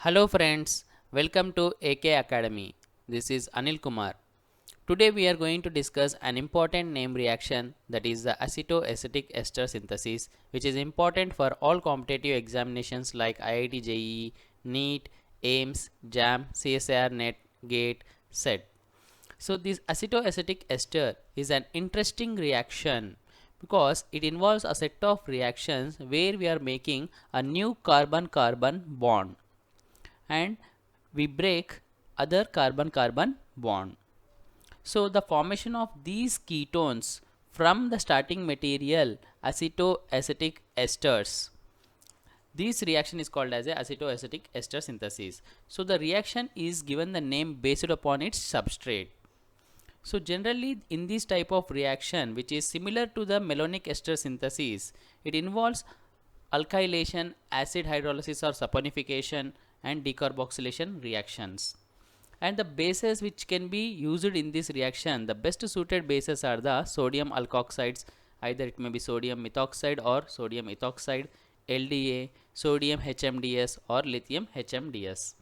Hello friends, welcome to AK Academy. This is Anil Kumar. Today we are going to discuss an important name reaction, that is the acetoacetic ester synthesis, which is important for all competitive examinations like IIT JEE, NEET, AIMS, JAM, CSIR NET, GATE, SET. So this acetoacetic ester is an interesting reaction because it involves a set of reactions where we are making a new carbon-carbon bond and we break other carbon-carbon bond. So the formation of these ketones from the starting material acetoacetic esters, this reaction is called as a acetoacetic ester synthesis. So the reaction is given the name based upon its substrate. So generally in this type of reaction, which is similar to the malonic ester synthesis, it involves alkylation, acid hydrolysis or saponification and decarboxylation reactions. And the bases which can be used in this reaction, the best suited bases are the sodium alkoxides, either it may be sodium methoxide or sodium ethoxide, LDA, sodium HMDS or lithium HMDS.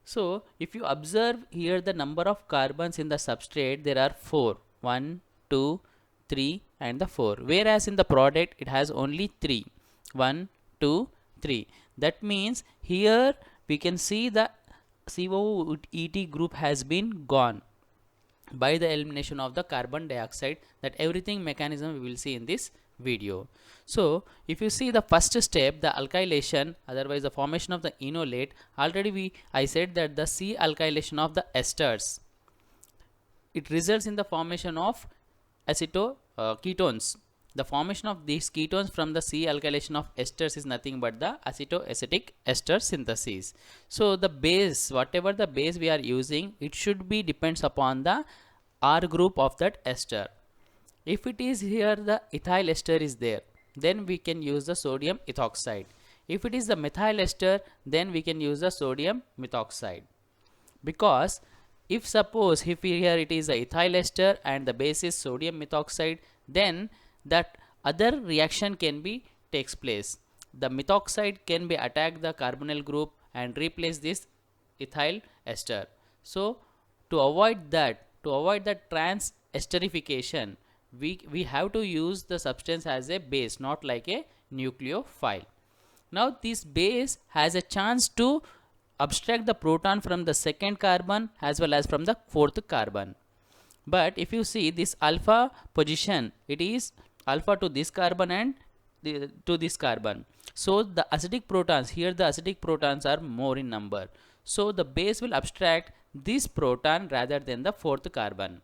So if you observe here the number of carbons in the substrate, there are 4, 1, 2, 3 and the 4, whereas in the product it has only 3, 1, 2, 3. That means here we can see the COET group has been gone by the elimination of the carbon dioxide. That everything mechanism we will see in this video. So if you see the first step, the alkylation, otherwise the formation of the enolate, already I said that the C alkylation of the esters, it results in the formation of ketones. The formation of these ketones from the C alkylation of esters is nothing but the acetoacetic ester synthesis. So the base, whatever the base we are using, it should be depends upon the R group of that ester. If it is here the ethyl ester is there, then we can use the sodium ethoxide. If it is the methyl ester, then we can use the sodium methoxide. Because if suppose if here it is the ethyl ester and the base is sodium methoxide, then that other reaction can be takes place. The methoxide can be attack the carbonyl group and replace this ethyl ester. So to avoid that trans esterification, we have to use the substance as a base, not like a nucleophile. Now this base has a chance to abstract the proton from the second carbon as well as from the fourth carbon. But if you see this alpha position, it is alpha to this carbon and to this carbon. So the acidic protons, here the acidic protons are more in number. So the base will abstract this proton rather than the fourth carbon.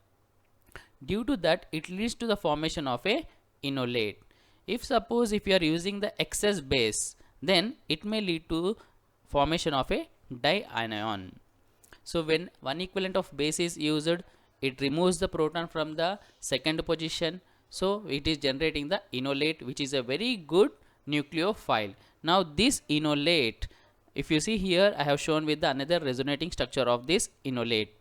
Due to that, it leads to the formation of a enolate. If suppose if you are using the excess base, then it may lead to formation of a dianion. So when one equivalent of base is used, it removes the proton from the second position. So it is generating the enolate, which is a very good nucleophile. Now this enolate, if you see here, I have shown with the another resonating structure of this enolate.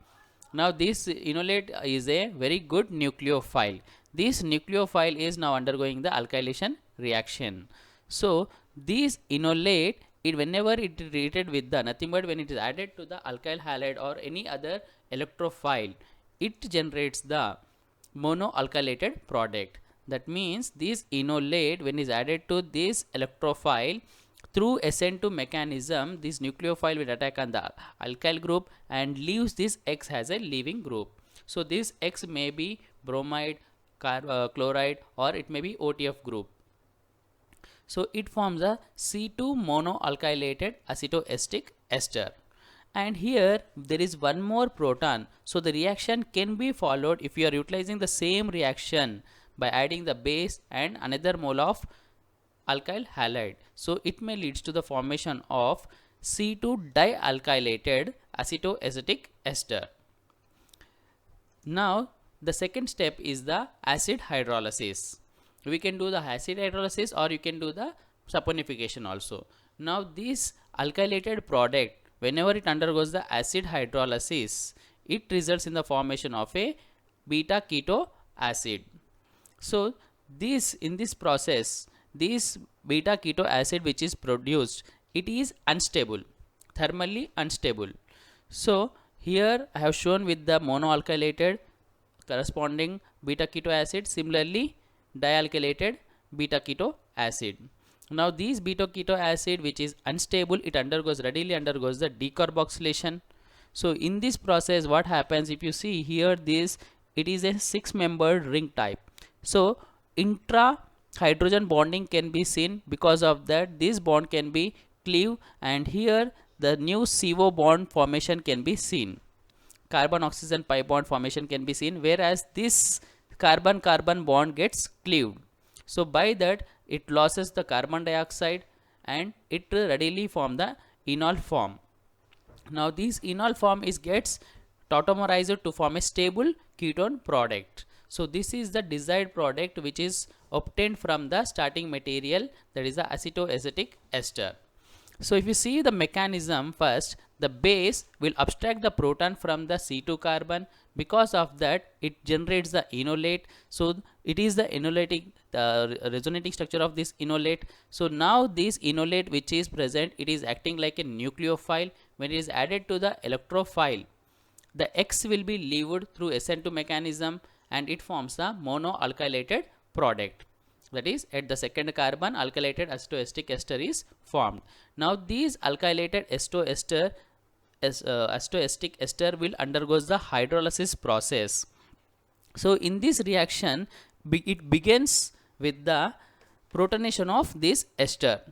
Now this enolate is a very good nucleophile. This nucleophile is now undergoing the alkylation reaction. So this enolate, whenever it is treated with the nothing but when it is added to the alkyl halide or any other electrophile, it generates the monoalkylated product. That means this enolate, when is added to this electrophile, through SN2 mechanism, this nucleophile will attack on the alkyl group and leaves this X as a leaving group. So this X may be bromide, chloride, or it may be OTF group. So it forms a C2 monoalkylated acetoacetic ester. And here there is one more proton. So the reaction can be followed if you are utilizing the same reaction by adding the base and another mole of alkyl halide. So it may leads to the formation of C2 dialkylated acetoacetic ester. Now the second step is the acid hydrolysis. We can do the acid hydrolysis or you can do the saponification also. Now this alkylated product, whenever it undergoes the acid hydrolysis, it results in the formation of a beta keto acid. So this in this process, this beta keto acid which is produced, it is unstable. thermally unstable. So here I have shown with the monoalkylated corresponding beta keto acid, similarly dialkylated beta keto acid. Now these beta keto acid which is unstable, it readily undergoes the decarboxylation. So in this process what happens, if you see here, this it is a 6-membered ring type. So intra hydrogen bonding can be seen, because of that this bond can be cleaved, and here the new CO bond formation can be seen. Carbon oxygen pi bond formation can be seen, whereas this carbon carbon bond gets cleaved. So by that it loses the carbon dioxide and it readily form the enol form. Now this enol form is gets tautomerized to form a stable ketone product. So this is the desired product which is obtained from the starting material, that is the acetoacetic ester. So if you see the mechanism, first the base will abstract the proton from the C2 carbon. Because of that it generates the enolate. So it is the enolating, the resonating structure of this enolate. So now this enolate which is present, it is acting like a nucleophile. When it is added to the electrophile, the X will be levered through SN2 mechanism and it forms the monoalkylated product. That is, at the second carbon alkylated acetoacetic ester is formed. Now these alkylated acetoacetic ester will undergoes the hydrolysis process. So in this reaction it begins with the protonation of this ester.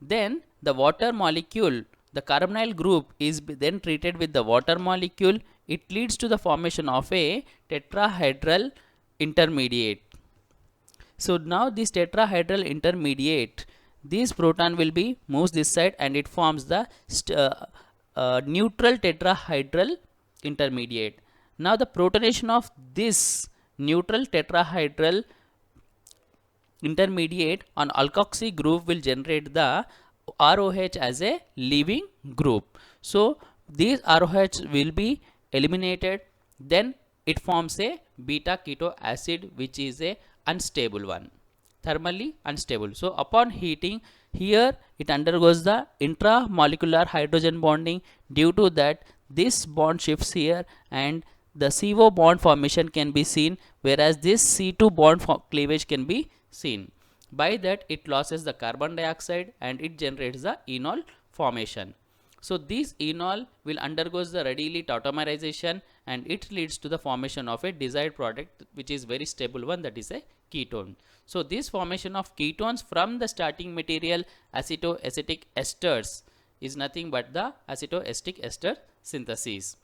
Then the water molecule, the carbonyl group is then treated with the water molecule. It leads to the formation of a tetrahedral intermediate. So now this tetrahedral intermediate, this proton will be moves this side and it forms the neutral tetrahedral intermediate. Now the protonation of this neutral tetrahedral intermediate on alkoxy group will generate the ROH as a leaving group. So these ROH will be eliminated, then it forms a beta keto acid which is a unstable one, thermally unstable. So upon heating, here it undergoes the intramolecular hydrogen bonding. Due to that this bond shifts here and the CO bond formation can be seen, whereas this C2 bond cleavage can be seen. By that it loses the carbon dioxide and it generates the enol formation. So this enol will undergoes the readily tautomerization and it leads to the formation of a desired product which is very stable one, that is a ketone. So this formation of ketones from the starting material acetoacetic esters is nothing but the acetoacetic ester synthesis.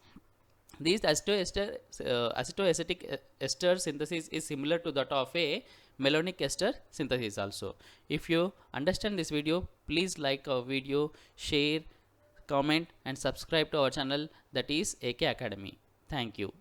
This acetoacetic ester synthesis is similar to that of a malonic ester synthesis also. If you understand this video, please like our video, share, comment and subscribe to our channel, that is AK Academy. Thank you.